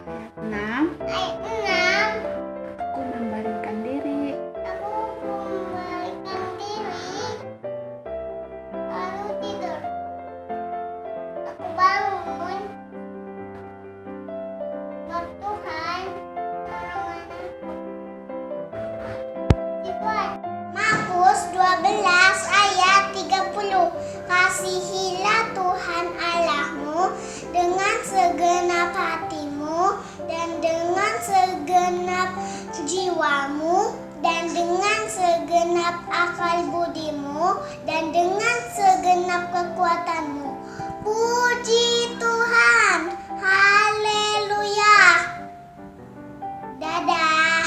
6. Ayat 6. Aku membaringkan diri. Aku membalikkan diri, lalu tidur. Aku bangun, sebab Tuhan menolong aku. Tuhan. Markus 12 ayat 30. Kasihilah Tuhan Allahmu dengan segenap hatimu dan dengan segenap jiwamu dan dengan segenap akal budimu dan dengan segenap kekuatanmu. Puji Tuhan. Haleluya. Dadah.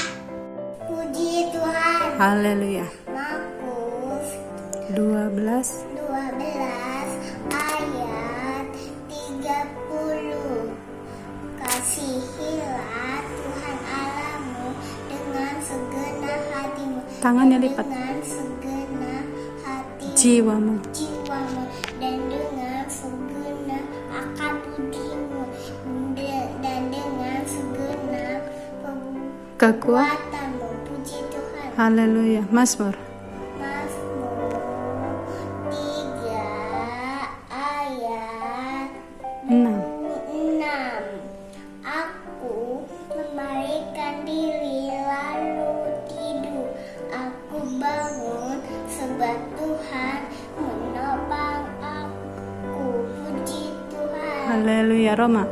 Puji Tuhan. Haleluya. Markus 12. 12 ayat 30. Kasihilah Tuhan Allahmu dengan segenap hatimu, Tangannya dan lipat. dengan segenap hatimu, Jiwamu. jiwamu, dan dengan segenap akal budimu, dan dengan segenap kekuatanmu. Puji Tuhan. Haleluya. Mazmur. Mazmur 3 ayat 6. 6. Aku membalikan diri lalu tidur. Aku bangun sebab Tuhan menopang aku. Puji Tuhan. Haleluya. Roma.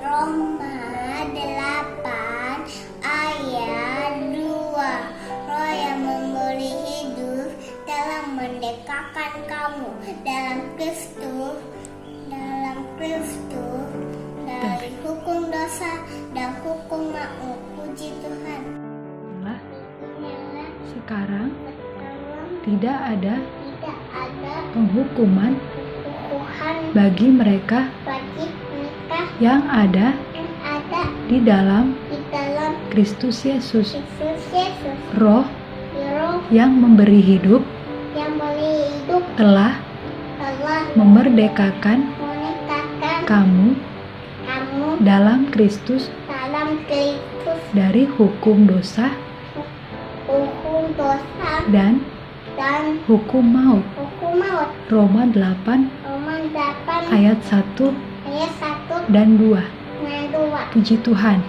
Roma 8 ayat 2. Roh yang memberi hidup telah merdekakan kamu dalam Kristus dari hukum dosa dan hukum maut. Puji Tuhan. Sekarang Sekarang tidak ada tidak ada penghukuman Tuhan bagi mereka bagi mereka yang ada yang ada di dalam di dalam Kristus Yesus. Yesus Yesus. Roh Roh yang memberi hidup yang memberi hidup telah telah memerdekakan meningkatkan kamu kamu dalam Kristus dalam Kristus dari hukum dosa hukum dosa dan dan hukum maut. hukum maut. Roma 8 Roma 8 ayat 1 ayat 1 dan 2. dan 2. Puji Tuhan.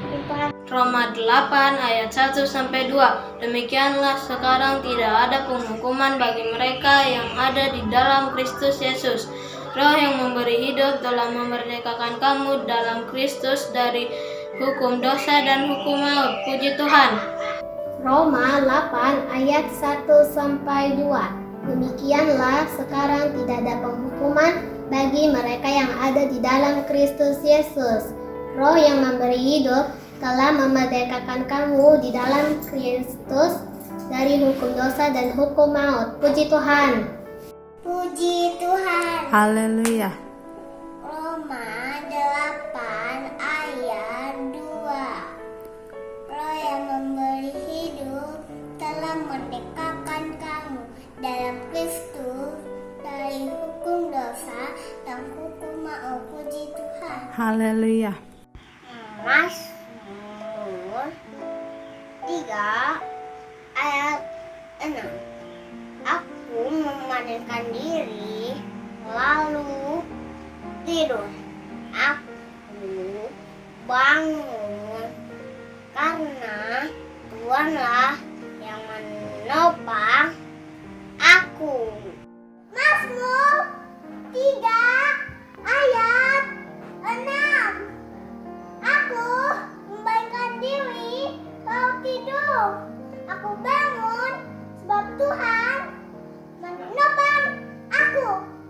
Roma 8 ayat 1 sampai 2. Demikianlah sekarang tidak ada penghukuman bagi mereka yang ada di dalam Kristus Yesus. Roh yang memberi hidup telah memerdekakan kamu dalam Kristus dari hukum dosa dan hukum maut. Puji Tuhan. Roma 8 ayat 1 sampai 2. Demikianlah sekarang tidak ada penghukuman bagi mereka yang ada di dalam Kristus Yesus. Roh yang memberi hidup telah memerdekakan kamu di dalam Kristus dari hukum dosa dan hukum maut. Puji Tuhan. Puji Tuhan. Haleluya. Roma 8 ayat 2. Roh yang memberi hidup telah merdekakan kamu dalam Kristus dari hukum dosa dan hukum maut. Puji Tuhan. Haleluya. Mazmur 3 ayat 6. Aku memadamkan diri lalu tidur. Aku bangun karena Tuhanlah yang menopang aku. Mazmur 3 ayat 6. Aku membaikkan diri lalu tidur. Aku bangun sebab Tuhan menopang aku.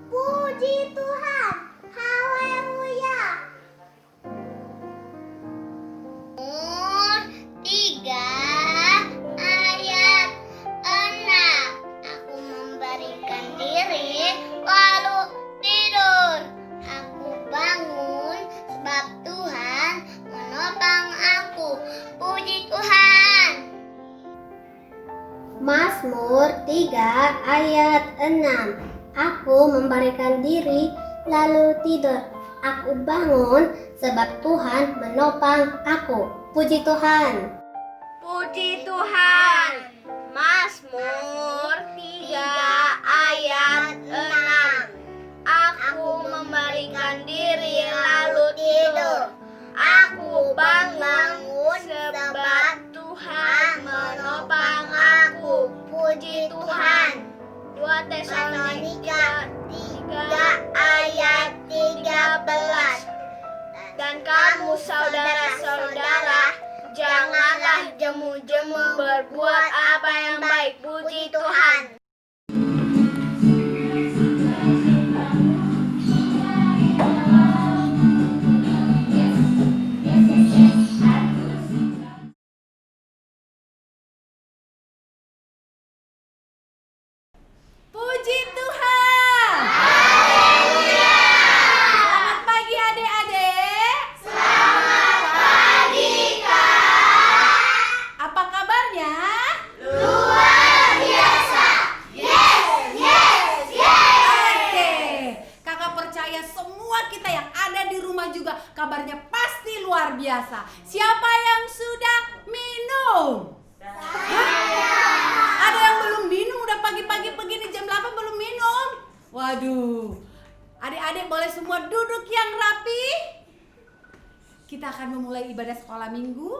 Puji Tuhan. Haleluya. Mazmur 3 ayat 6. Aku memberikan diri lalu tidur. Aku bangun sebab Tuhan menopang aku. Puji Tuhan. Mazmur 3 ayat 6. Aku memberikan diri lalu tidur. Aku bangun sebab Tuhan menopang aku. Puji Tuhan. Puji Tuhan. Mazmur 3 ayat 6. Aku membalikan diri lalu tidur. Aku bangun sebab Tuhan menopang aku. Puji Tuhan. 2 Tesalonika 3 ayat 13. Dan kamu saudara-saudara, janganlah jemu-jemu berbuat apa yang baik. Puji Tuhan. Puji Tuhan. Haleluya. Selamat pagi adik-adik. Selamat pagi Kak. Apa kabarnya? Luar biasa. Yes, yes, yes. Oke. Kakak percaya semua kita yang ada di rumah juga kabarnya pasti luar biasa. Siapa yang sudah minum? Ada yang belum minum, udah pagi-pagi begini jam 8 belum minum. Waduh. Adik-adik boleh semua duduk yang rapi. Kita akan memulai ibadah sekolah minggu.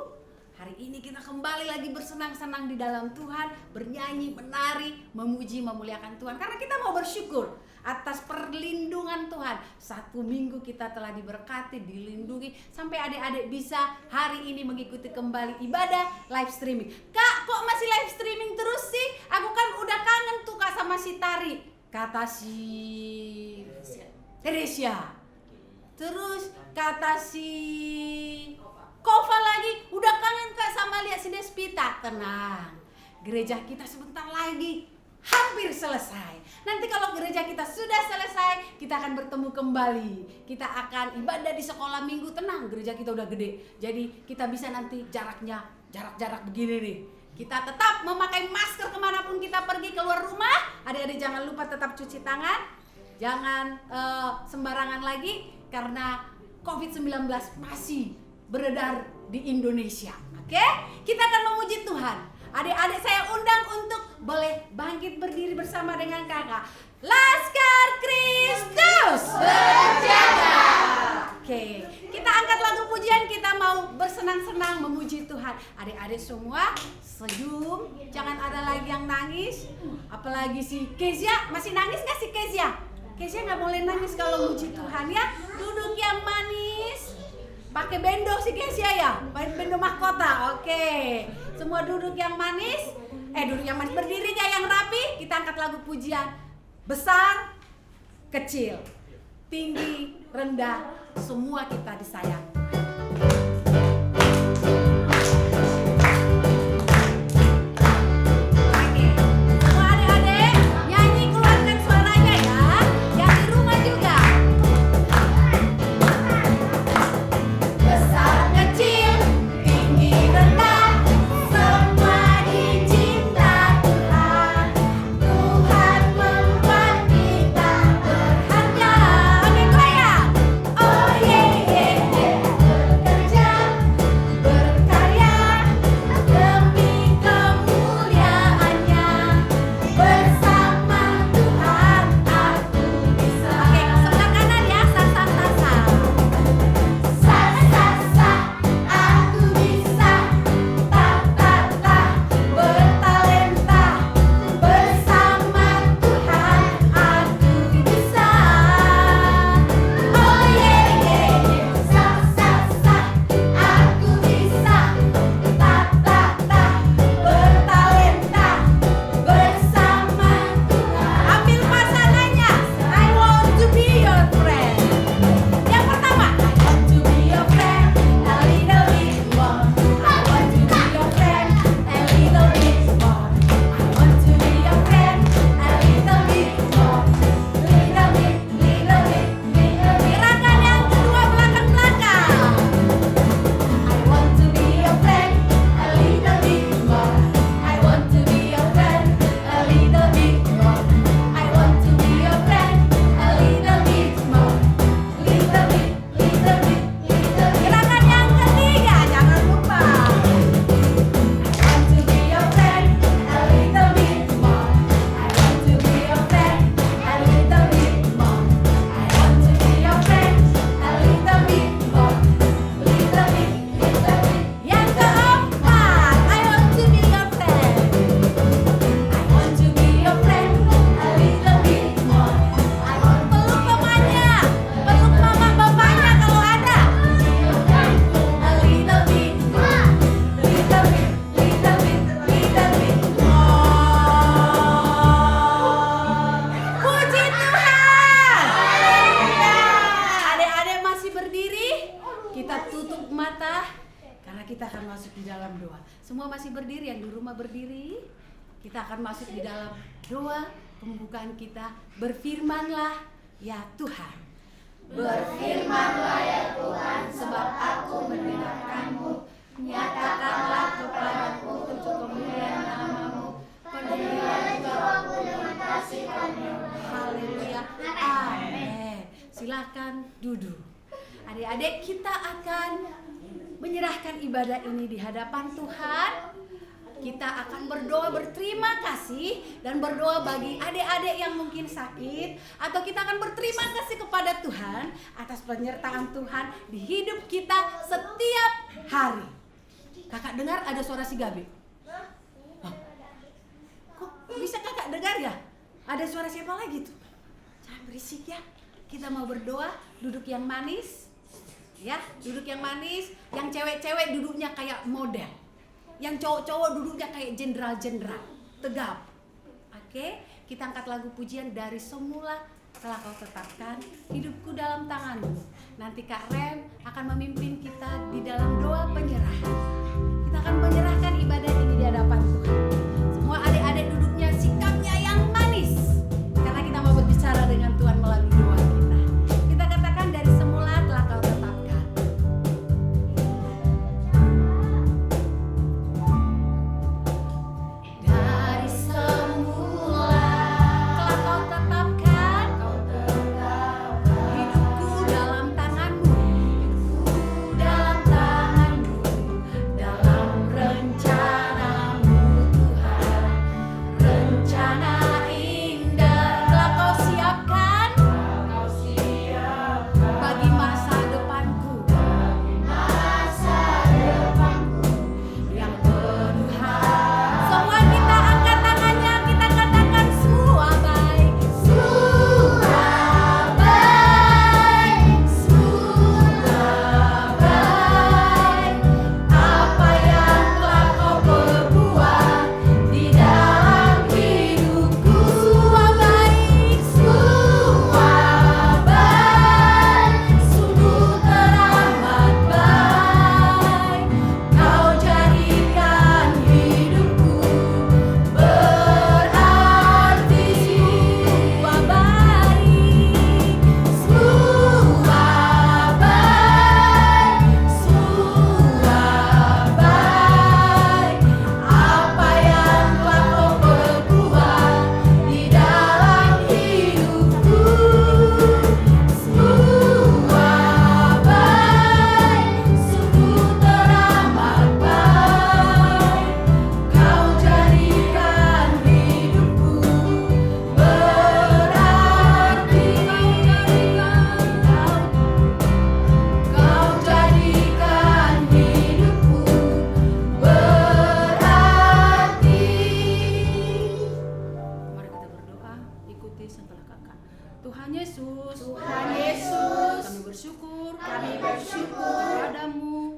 Hari ini kita kembali lagi bersenang-senang di dalam Tuhan, bernyanyi, menari, memuji, memuliakan Tuhan. Karena kita mau bersyukur atas perlindungan Tuhan. 1 minggu kita telah diberkati, dilindungi, sampai adik-adik bisa hari ini mengikuti kembali ibadah live streaming. Kak, kok masih live streaming terus sih? Aku kan udah kangen tuh Kak sama si Tari, kata si Teresia. Terus kata si Kova lagi, udah kangen Kak sama lihat si Despita. Tenang, gereja kita sebentar lagi hampir selesai. Nanti kalau gereja kita sudah selesai, kita akan bertemu kembali. Kita akan ibadah di sekolah minggu. Tenang, gereja kita udah gede. Jadi kita bisa nanti jarak-jarak begini nih. Kita tetap memakai masker kemanapun kita pergi keluar rumah. Adik-adik jangan lupa tetap cuci tangan. Jangan sembarangan lagi karena COVID-19 masih beredar di Indonesia. Oke? Kita akan memuji Tuhan. Adik-adik saya undang untuk boleh bangkit berdiri bersama dengan kakak. Laskar Kristus berjaga. Oke, kita angkat lagu pujian, kita mau bersenang-senang memuji Tuhan. Adik-adik semua senyum, jangan ada lagi yang nangis. Apalagi si Kezia, masih nangis gak si Kezia? Kezia gak boleh nangis kalau muji Tuhan ya. Duduk yang manis. Pakai bendo si Kezia ya, bendo mahkota. Oke, semua duduk yang manis. Duduk yang manis, berdirinya yang rapi. Kita angkat lagu pujian. Besar, kecil, tinggi, rendah, semua kita disayang. Oh yeah, yeah, yeah. kita akan masuk di dalam doa. Semua masih berdiri, yang di rumah berdiri. Kita akan masuk di dalam doa pembukaan kita. Berfirmanlah ya Tuhan. Berfirmanlah ya Tuhan, sebab aku mendengarkanmu. Nyatakanlah kepadaku untuk kemuliaan nama-Mu. Penuhilah jiwaku dengan kasih karunia. Haleluya. Amin. Silakan duduk. Adik-adik, kita akan menyerahkan ibadah ini di hadapan Tuhan. Kita akan berdoa berterima kasih dan berdoa bagi adik-adik yang mungkin sakit, atau kita akan berterima kasih kepada Tuhan atas penyertaan Tuhan di hidup kita setiap hari. Kakak dengar ada suara si Gabi. Kok bisa kakak dengar ya? Ada suara siapa lagi tuh? Jangan berisik ya. Kita mau berdoa, duduk yang manis. Ya, duduk yang manis. Yang cewek-cewek duduknya kayak model. Yang cowok-cowok duduknya kayak jenderal-jenderal. Tegap. Oke, kita angkat lagu pujian dari Semula Telah Kau Tetapkan Hidupku Dalam Tangan-Mu. Nanti Kak Rem akan memimpin kita di dalam doa penyerahan. Kita akan menyerahkan ibadah ini di hadapan Tuhan. Semua adik-adik duduknya sikapnya yang manis, karena kita mau berbicara dengan Tuhan melalui doa kita. Kita katakan dari semula telah Kau tetapkan. Dari semula telah Kau tetapkan hidupku dalam tangan-Mu. Dalam tangan-Mu, dalam rencana-Mu Tuhan. Rencana indah telah Kau siapkan bagi masa depanku. Yang penuh harapan. Semua kita angkat tangannya, kita katakan semua baik. Semua baik. Semua baik. Apa yang telah Kau perbuat di dalam hidupku. Semua baik. Semua baik. Sungguh teramat baik. Kau jadikan hidupku berarti. Semua baik. Semua baik. Semua baik. Apa yang telah Kau perbuat di dalam hidupku. Semua baik. Sungguh teramat baik. Kau jadikan hidupku berarti. Kau jadikan hidupku berarti. Mari kita berdoa, ikuti setelah kakak. Tuhan Yesus, kami bersyukur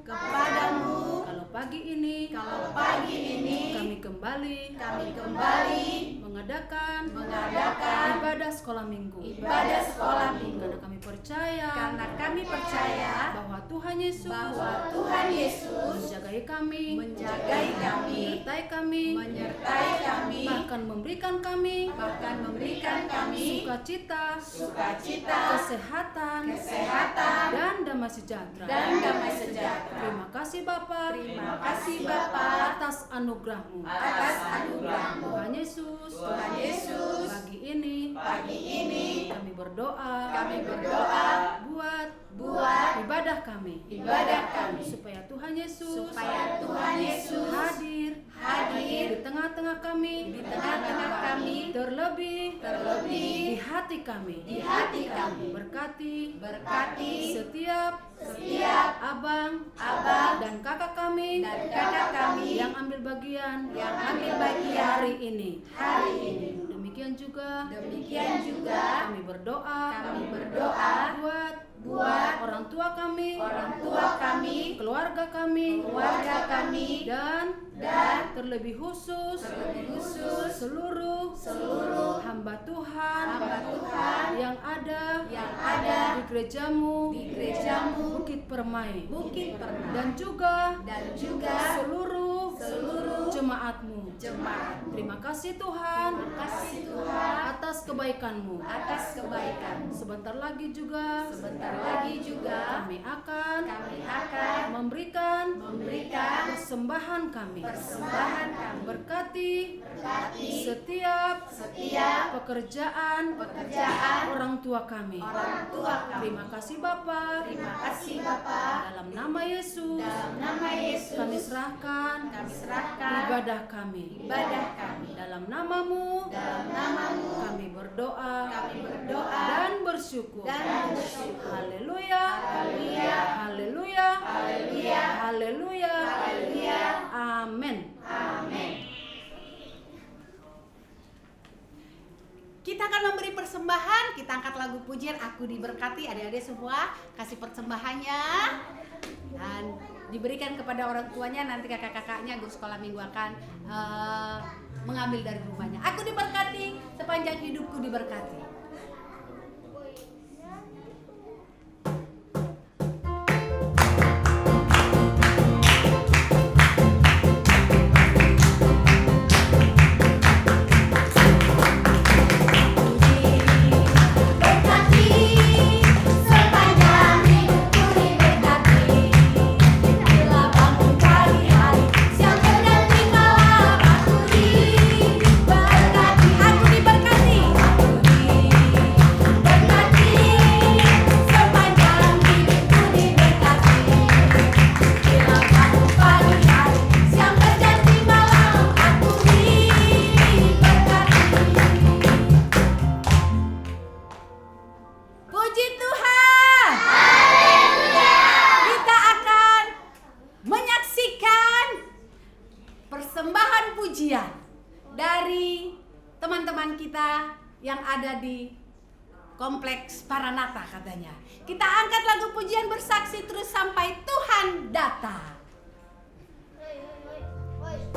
kepadamu, kalau pagi ini kami kembali mengadakan ibadah sekolah minggu. Karena kami percaya bahwa Tuhan Yesus menjagai kami, menyertai kami, bahkan memberikan kami sukacita, kesehatan, dan damai sejahtera. Terima kasih Bapa atas anugerah-Mu. Tuhan Yesus, pagi ini kami berdoa buat ibadah kami, supaya Tuhan Yesus hadir di tengah-tengah kami, terlebih di hati kami. Berkati setiap abang dan kakak kami yang ambil bagian hari ini. Demikian juga kami berdoa buat orang tua kami, keluarga kami, dan terlebih khusus seluruh hamba Tuhan yang ada di gerejamu Bukit Permai dan juga seluruh jemaatmu. Terima kasih Tuhan Atas kebaikanmu. Sebentar lagi juga kami akan memberikan persembahan kami. Berkati setiap pekerjaan orang tua kami. Terima kasih Bapa. Dalam nama Yesus kami serahkan ibadah kami. Dalam namamu kami berdoa dan bersyukur. Haleluya. Haleluya. Amin. kita akan memberi persembahan. Kita angkat lagu pujian Aku Diberkati. Adik-adik semua kasih persembahannya dan diberikan kepada orang tuanya. Nanti kakak-kakaknya guru sekolah minggu akan mengambil dari rumahnya. Aku diberkati, sepanjang hidupku diberkati. Puji Tuhan. Kita akan menyaksikan persembahan pujian dari teman-teman kita yang ada di Kompleks Maranatha katanya. Kita angkat lagu pujian bersaksi terus sampai Tuhan datang. Bersaksi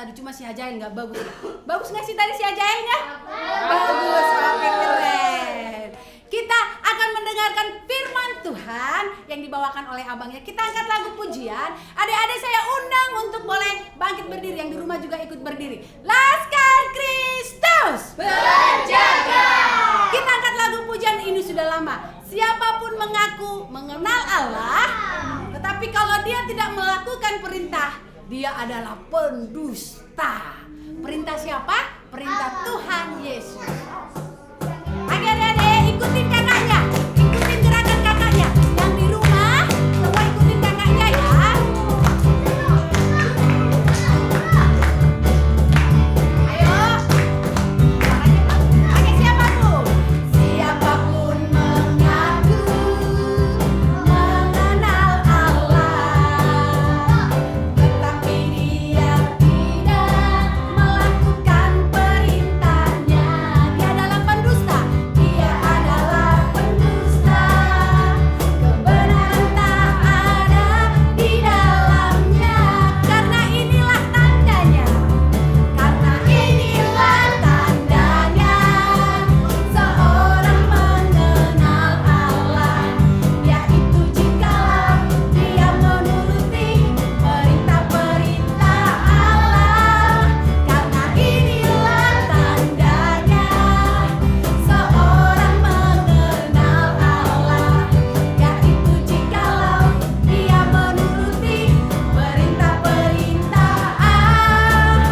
tadi, cuma si Hajail nggak bagus. Bagus nggak sih tadi si Hajailnya? Bagus, oke, keren. Kita akan mendengarkan firman Tuhan yang dibawakan oleh abangnya. Kita angkat lagu pujian. Adik-adik saya undang untuk boleh bangkit berdiri, yang di rumah juga ikut berdiri. Laskar Kristus berjaga. Kita angkat lagu pujian ini sudah lama. Siapapun mengaku mengenal Allah, tetapi kalau dia tidak melakukan perintah, dia adalah pendusta. Perintah siapa? Perintah Tuhan Yesus. Adik-adik ikutin kakaknya, ikutin gerakan kakaknya. Yang di rumah, semua ikutin kakaknya ya. Ayo, pakai siapapun. Siapapun mengaku mengenal Allah, tetapi dia tidak melakukan perintahnya. Dia adalah pendusta. Dia adalah pendusta. Kebenaran tak ada di dalamnya. Karena inilah tandanya. Karena inilah tandanya. Seorang mengenal Allah, yaitu jikalau dia menuruti perintah-perintah Allah. Karena inilah tandanya. Seorang mengenal Allah, yaitu jikalau dia menuruti perintah-perintah Allah.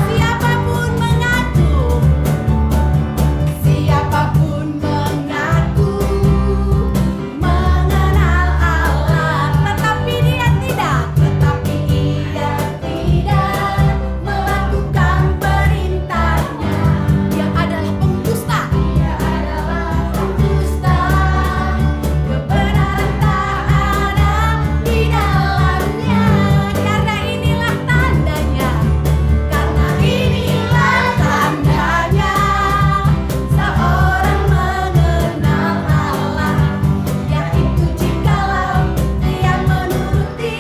Siapapun mengaku mengenal Allah, tetapi ia tidak melakukan perintahnya, dia adalah pendusta. Kebenaran tak ada di dalamnya. Karena inilah tandanya. Seorang mengenal Allah, yaitu jikalau dia menuruti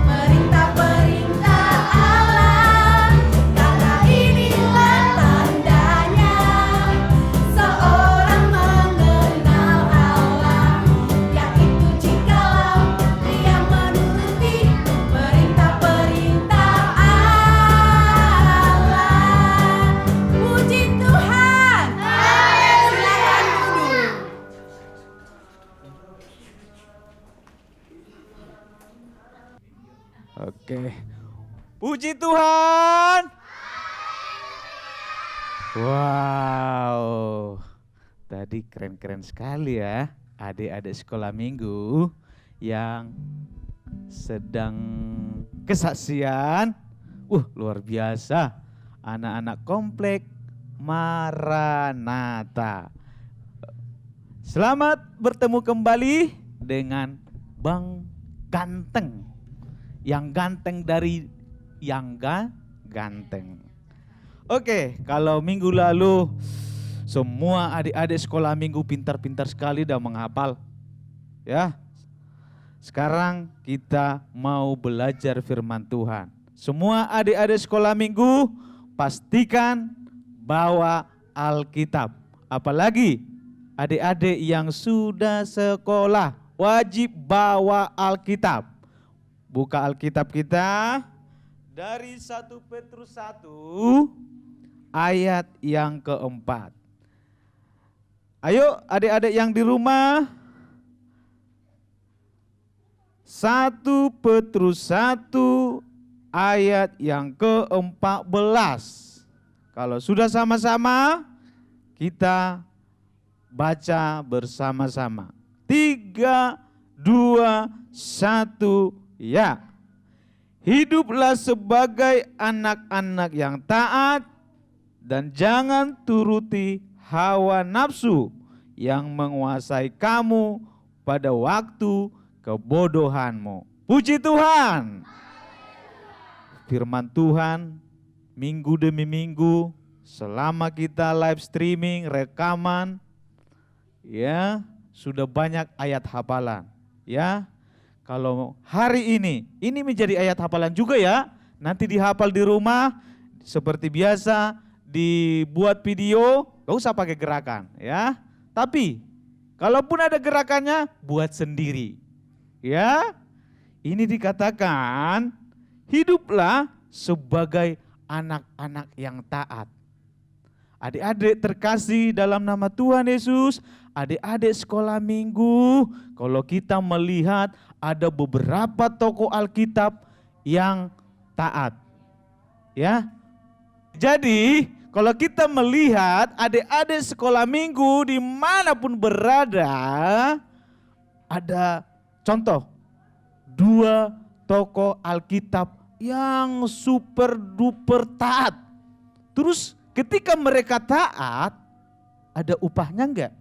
perintah-perintah Allah. Karena inilah tandanya. Seorang mengenal Allah, yaitu jikalau dia menuruti perintah-perintah Allah. Puji Tuhan. Silakan duduk. Oke. Puji Tuhan. Wow. Tadi keren-keren sekali ya adik-adik sekolah minggu yang sedang kesaksian. Luar biasa. Anak-anak komplek Maranatha. Selamat bertemu kembali dengan Bang Ganteng. Yang ganteng dari yang ganteng. Oke, kalau minggu lalu semua adik-adik sekolah minggu pintar-pintar sekali dan menghafal. Ya. Sekarang kita mau belajar firman Tuhan. Semua adik-adik sekolah minggu pastikan bawa Alkitab. Apalagi adik-adik yang sudah sekolah wajib bawa Alkitab. Buka Alkitab kita dari 1 Petrus 1 ayat yang keempat. Ayo adik-adik yang di rumah, 1 Petrus 1 ayat yang ke-14. Kalau sudah sama-sama kita baca bersama-sama. 3, 2, 1, ya. Hiduplah sebagai anak-anak yang taat dan jangan turuti hawa nafsu yang menguasai kamu pada waktu kebodohanmu. Puji Tuhan. Firman Tuhan minggu demi minggu selama kita live streaming, rekaman, ya, sudah banyak ayat hafalan, ya. Kalau hari ini menjadi ayat hafalan juga ya. nanti dihafal di rumah, seperti biasa dibuat video, gak usah pakai gerakan ya. Tapi kalaupun ada gerakannya, buat sendiri. Ya, ini dikatakan hiduplah sebagai anak-anak yang taat. Adik-adik terkasih dalam nama Tuhan Yesus, adik-adik sekolah minggu, kalau kita melihat ada beberapa tokoh Alkitab yang taat. Ya. Jadi, kalau kita melihat adik-adik sekolah minggu dimanapun berada, ada contoh 2 tokoh Alkitab yang super duper taat. Terus ketika mereka taat, ada upahnya enggak?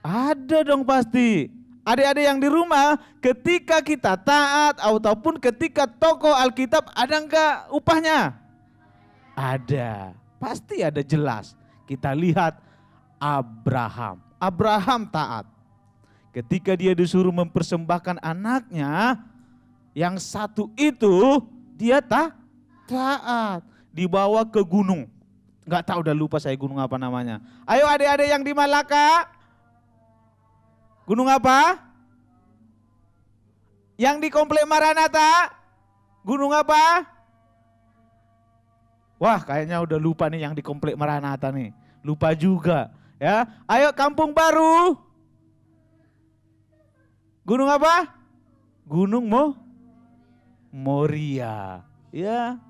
Ada dong pasti. Adik-adik yang di rumah, ketika kita taat ataupun ketika tokoh Alkitab, ada enggak upahnya? Ada, pasti ada, jelas. Kita lihat Abraham. Abraham taat. Ketika dia disuruh mempersembahkan anaknya, yang satu itu dia taat. Dibawa ke gunung. Enggak tahu, udah lupa saya gunung apa namanya. Ayo adik-adik yang di Malaka. Gunung apa? Yang di Komplek Maranatha. Gunung apa? Wah, kayaknya udah lupa nih yang di Komplek Maranatha nih. Lupa juga, ya. Ayo Kampung Baru. Gunung apa? Gunung Moria. Ya.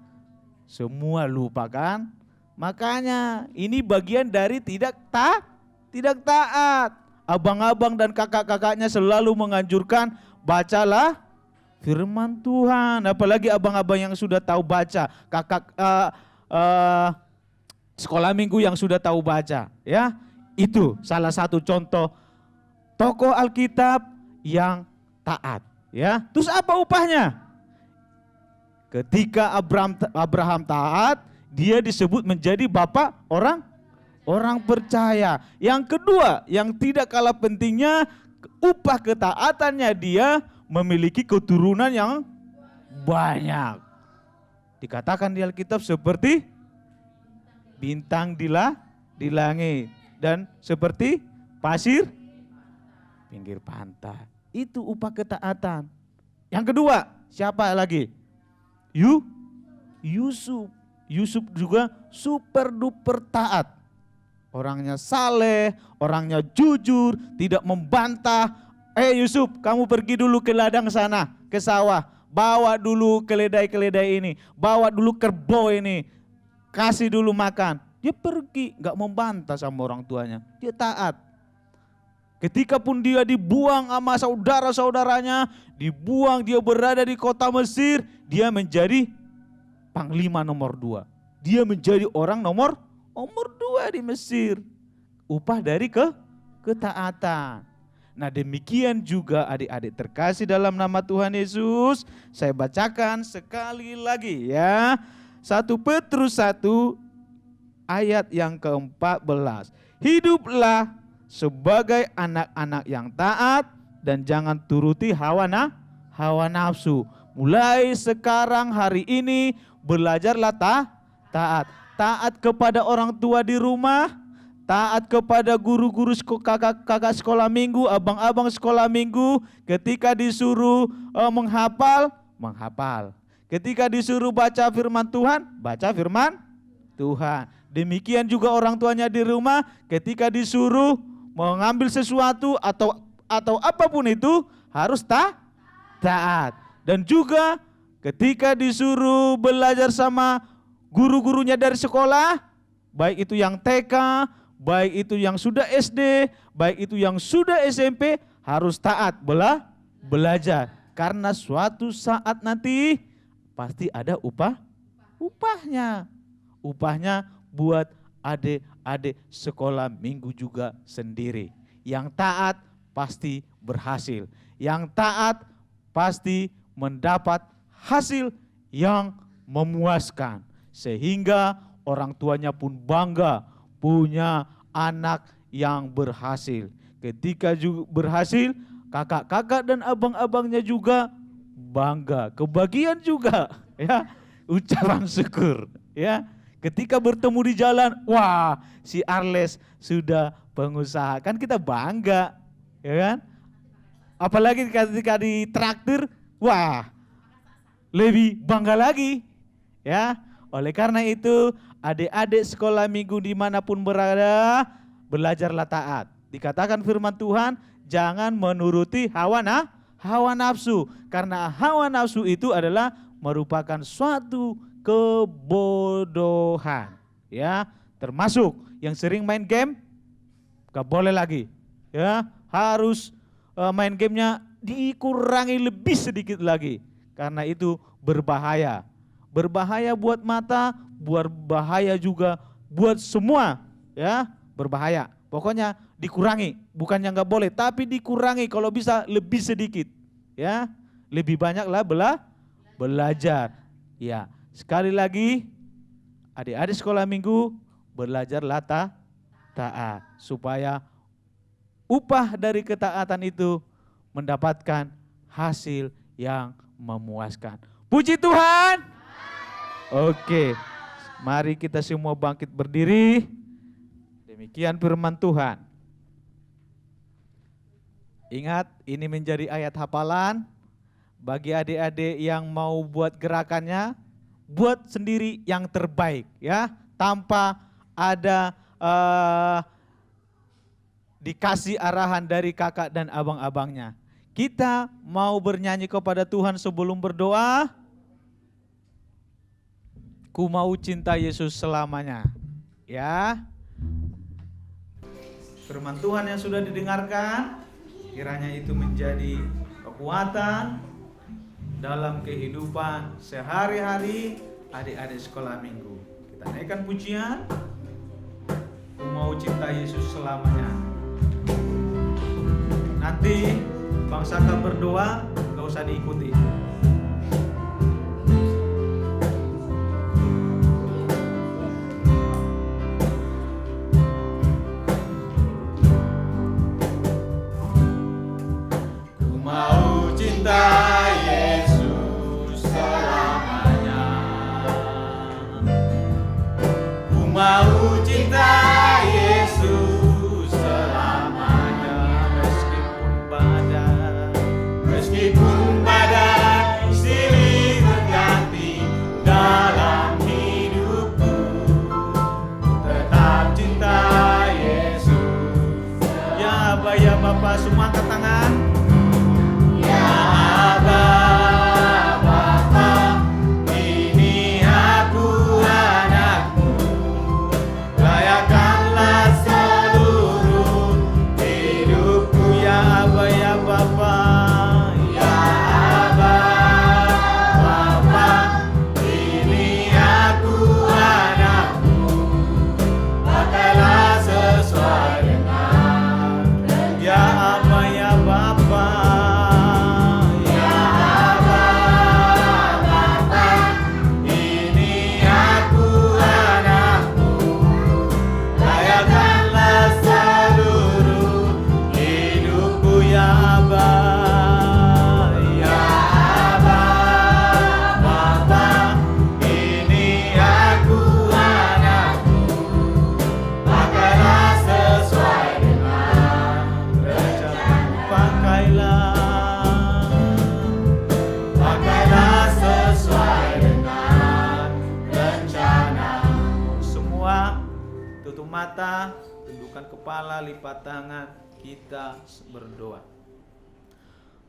Semua lupa kan? Makanya ini bagian dari tidak taat. Abang-abang dan kakak-kakaknya selalu menganjurkan bacalah firman Tuhan. Apalagi abang-abang yang sudah tahu baca, kakak sekolah minggu yang sudah tahu baca, ya. Itu salah satu contoh tokoh Alkitab yang taat, ya. Terus apa upahnya? Ketika Abraham taat, dia disebut menjadi bapak orang percaya. Yang kedua, yang tidak kalah pentingnya, upah ketaatannya dia memiliki keturunan yang banyak. Dikatakan di Alkitab seperti bintang di langit dan seperti pasir pinggir pantai. Itu upah ketaatan. Yang kedua, siapa lagi? Yusuf. Yusuf juga super duper taat. Orangnya saleh, orangnya jujur, tidak membantah. Yusuf, kamu pergi dulu ke ladang sana, ke sawah. Bawa dulu keledai-keledai ini, bawa dulu kerbau ini, kasih dulu makan. Dia pergi, gak membantah sama orang tuanya. Dia taat. Ketika pun dia dibuang sama saudara-saudaranya, dibuang, dia berada di kota Mesir, dia menjadi panglima nomor 2. Dia menjadi orang nomor 2 di Mesir. Upah dari ketaatan. Nah, demikian juga adik-adik terkasih dalam nama Tuhan Yesus. Saya bacakan sekali lagi ya. 1 Petrus 1 ayat yang ke-14. Hiduplah sebagai anak-anak yang taat dan jangan turuti hawa nafsu. Mulai sekarang hari ini belajarlah taat. Taat kepada orang tua di rumah, taat kepada guru-guru kakak sekolah minggu, abang-abang sekolah minggu. Ketika disuruh menghafal. Ketika disuruh baca firman Tuhan, baca firman Tuhan. Demikian juga orang tuanya di rumah, ketika disuruh mengambil sesuatu atau apapun itu harus taat. Dan juga ketika disuruh belajar sama guru-gurunya dari sekolah, baik itu yang TK, baik itu yang sudah SD, baik itu yang sudah SMP, harus taat belajar. Karena suatu saat nanti pasti ada upahnya. Upahnya buat adik-adik sekolah minggu juga sendiri. Yang taat pasti berhasil. Yang taat pasti mendapat hasil yang memuaskan. Sehingga orang tuanya pun bangga punya anak yang berhasil. Ketika juga berhasil, kakak-kakak dan abang-abangnya juga bangga. Kebagian juga ya. ucapan syukur. Ya, ketika bertemu di jalan, wah si Arles sudah pengusaha, kan kita bangga, ya kan? Apalagi ketika di traktir, wah lebih bangga lagi, ya. Oleh karena itu, adik-adik sekolah minggu dimanapun berada, belajarlah taat. Dikatakan firman Tuhan, jangan menuruti hawa nafsu, karena hawa nafsu itu adalah merupakan suatu kebodohan, ya. Termasuk yang sering main game, gak boleh lagi, ya. Harus main gamenya dikurangi lebih sedikit lagi, karena itu berbahaya. Berbahaya buat mata, berbahaya juga buat semua, ya, berbahaya. Pokoknya dikurangi, bukannya nggak boleh, tapi dikurangi kalau bisa lebih sedikit, ya. Lebih banyaklah belajar. Ya, sekali lagi adik-adik sekolah minggu belajarlah taat supaya upah dari ketaatan itu mendapatkan hasil yang memuaskan. Puji Tuhan. Oke, mari kita semua bangkit berdiri. Demikian firman Tuhan. Ingat, ini menjadi ayat hafalan. Bagi adik-adik yang mau buat gerakannya, buat sendiri yang terbaik, ya, tanpa ada dikasih arahan dari kakak dan abang-abangnya. Kita mau bernyanyi kepada Tuhan sebelum berdoa. Ku mau cinta Yesus selamanya, ya. Firman Tuhan yang sudah didengarkan, kiranya itu menjadi kekuatan dalam kehidupan sehari-hari adik-adik sekolah minggu. Kita naikkan pujian, ku mau cinta Yesus selamanya. Nanti Bang Saka berdoa, gak usah diikuti. Ku mau cinta Yesus selamanya. Ku mau cinta Yesus selamanya. Meskipun badan silih berganti dalam hidupku, tetap cinta Yesus. Ya Abah, ya Bapa, semua angkat tangan. Ya Abah, Bapa, ini aku anakmu. Layakkanlah seluruh hidupku. Ya Abah, ya Bapa. Mata, tundukkan kepala, lipat tangan, kita berdoa.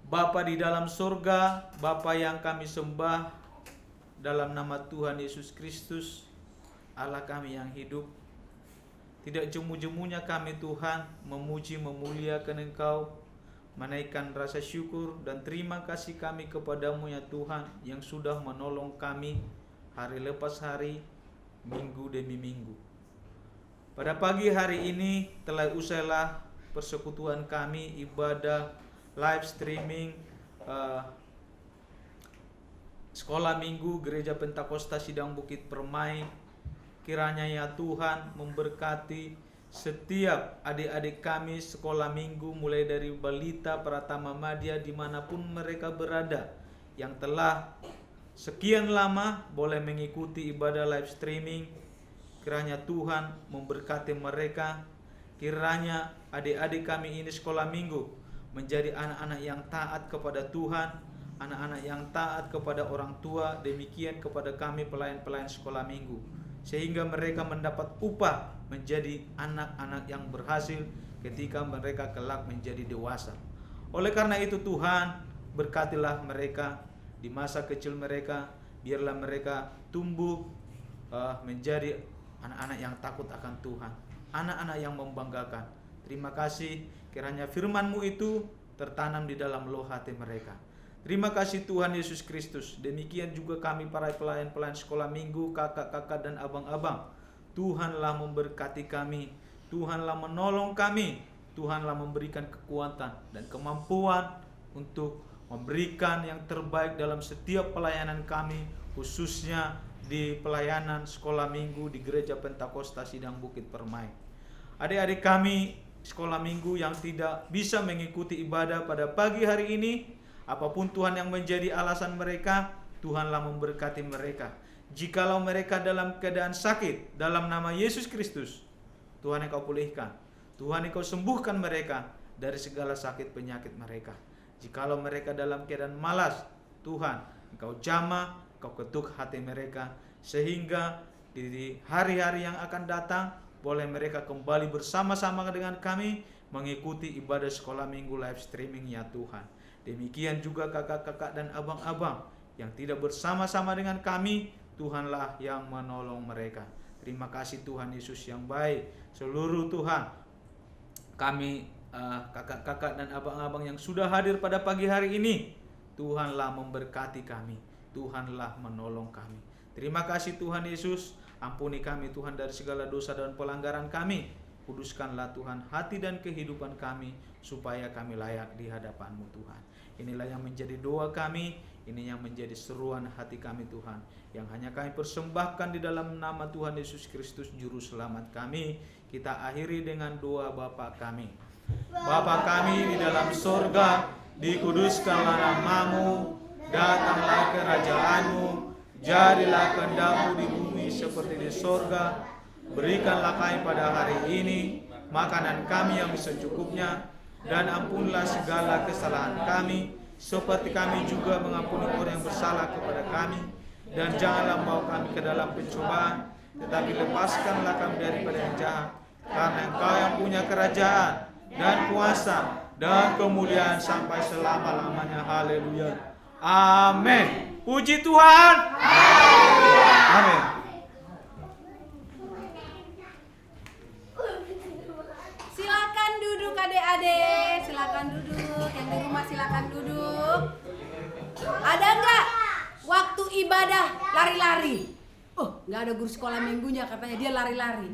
Bapa di dalam surga, Bapa yang kami sembah, dalam nama Tuhan Yesus Kristus, Allah kami yang hidup, tidak jemu-jemunya kami Tuhan memuji memuliakan Engkau, menaikkan rasa syukur dan terima kasih kami kepadamu ya Tuhan, yang sudah menolong kami hari lepas hari, minggu demi minggu. Pada pagi hari ini telah usailah persekutuan kami, ibadah live streaming sekolah minggu Gereja Pentakosta Sidang Bukit Permai. Kiranya ya Tuhan memberkati setiap adik-adik kami sekolah minggu, mulai dari balita, pratama, madya, dimanapun mereka berada, yang telah sekian lama boleh mengikuti ibadah live streaming. Kiranya Tuhan memberkati mereka. Kiranya adik-adik kami ini sekolah minggu menjadi anak-anak yang taat kepada Tuhan, anak-anak yang taat kepada orang tua, demikian kepada kami pelayan-pelayan sekolah minggu, sehingga mereka mendapat upah menjadi anak-anak yang berhasil ketika mereka kelak menjadi dewasa. Oleh karena itu Tuhan, berkatilah mereka di masa kecil mereka, biarlah mereka tumbuh menjadi anak-anak yang takut akan Tuhan, anak-anak yang membanggakan. Terima kasih, kiranya firman-Mu itu tertanam di dalam loh hati mereka. Terima kasih Tuhan Yesus Kristus. Demikian juga kami para pelayan-pelayan sekolah minggu, kakak-kakak dan abang-abang. Tuhanlah memberkati kami, Tuhanlah menolong kami, Tuhanlah memberikan kekuatan dan kemampuan untuk memberikan yang terbaik dalam setiap pelayanan kami, khususnya di pelayanan sekolah minggu di Gereja Pentakosta Sidang Bukit Permai. Adik-adik kami sekolah minggu yang tidak bisa mengikuti ibadah pada pagi hari ini, apapun Tuhan yang menjadi alasan mereka, Tuhanlah memberkati mereka. Jikalau mereka dalam keadaan sakit, dalam nama Yesus Kristus, Tuhan Engkau pulihkan, Tuhan Engkau sembuhkan mereka dari segala sakit penyakit mereka. Jikalau mereka dalam keadaan malas, Tuhan Engkau jamah, Engkau ketuk hati mereka, sehingga di hari-hari yang akan datang boleh mereka kembali bersama-sama dengan kami mengikuti ibadah sekolah minggu live streaming ya Tuhan. Demikian juga kakak-kakak dan abang-abang yang tidak bersama-sama dengan kami, Tuhanlah yang menolong mereka. Terima kasih Tuhan Yesus yang baik. Seluruh Tuhan kami kakak-kakak dan abang-abang yang sudah hadir pada pagi hari ini, Tuhanlah memberkati kami, Tuhanlah menolong kami. Terima kasih Tuhan Yesus. Ampuni kami Tuhan dari segala dosa dan pelanggaran kami. Kuduskanlah Tuhan hati dan kehidupan kami, supaya kami layak di hadapan-Mu Tuhan. Inilah yang menjadi doa kami, ini yang menjadi seruan hati kami Tuhan, yang hanya kami persembahkan di dalam nama Tuhan Yesus Kristus Juru Selamat kami. Kita akhiri dengan doa Bapa kami. Bapa kami di dalam sorga, dikuduskanlah nama-Mu, datanglah kerajaan-Mu, jadilah kehendak-Mu di bumi seperti di sorga. Berikanlah kami pada hari ini makanan kami yang secukupnya, dan ampunilah segala kesalahan kami, seperti kami juga mengampuni orang yang bersalah kepada kami. Dan janganlah membawa kami ke dalam pencobaan, tetapi lepaskanlah kami daripada yang jahat. Karena Engkau yang punya kerajaan dan kuasa dan kemuliaan sampai selama-lamanya. Haleluya. Amin. Puji Tuhan. Amin. Silakan duduk adik-adik, silakan duduk. Yang di rumah silakan duduk. Ada nggak waktu ibadah lari-lari? Oh, nggak ada guru sekolah minggunya, katanya dia lari-lari.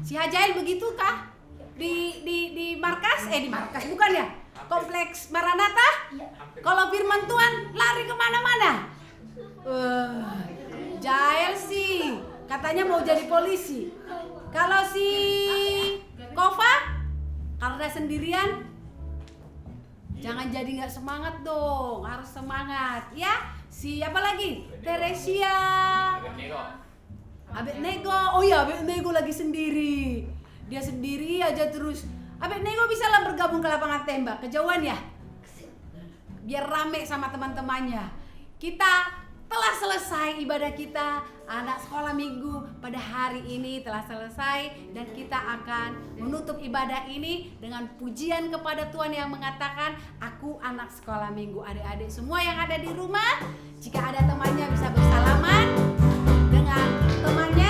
Si Hajail begitu kah? Di markas? Di markas bukan ya? Kompleks Maranatha? Kalau firman Tuhan lari kemana-mana. Jael sih katanya mau jadi polisi. Kalau si Kova karena sendirian, jangan jadi nggak semangat dong, harus semangat ya. Si apa lagi? Teresia, Abednego. Oh iya, Abednego lagi sendiri. Dia sendiri aja terus. Abednego bisa lah bergabung ke lapangan tembak, kejauhan ya, biar rame sama teman-temannya. Kita telah selesai ibadah kita, anak sekolah minggu pada hari ini telah selesai, dan kita akan menutup ibadah ini dengan pujian kepada Tuhan yang mengatakan, aku anak sekolah minggu. Adik-adik semua yang ada di rumah, jika ada temannya bisa bersalaman dengan temannya.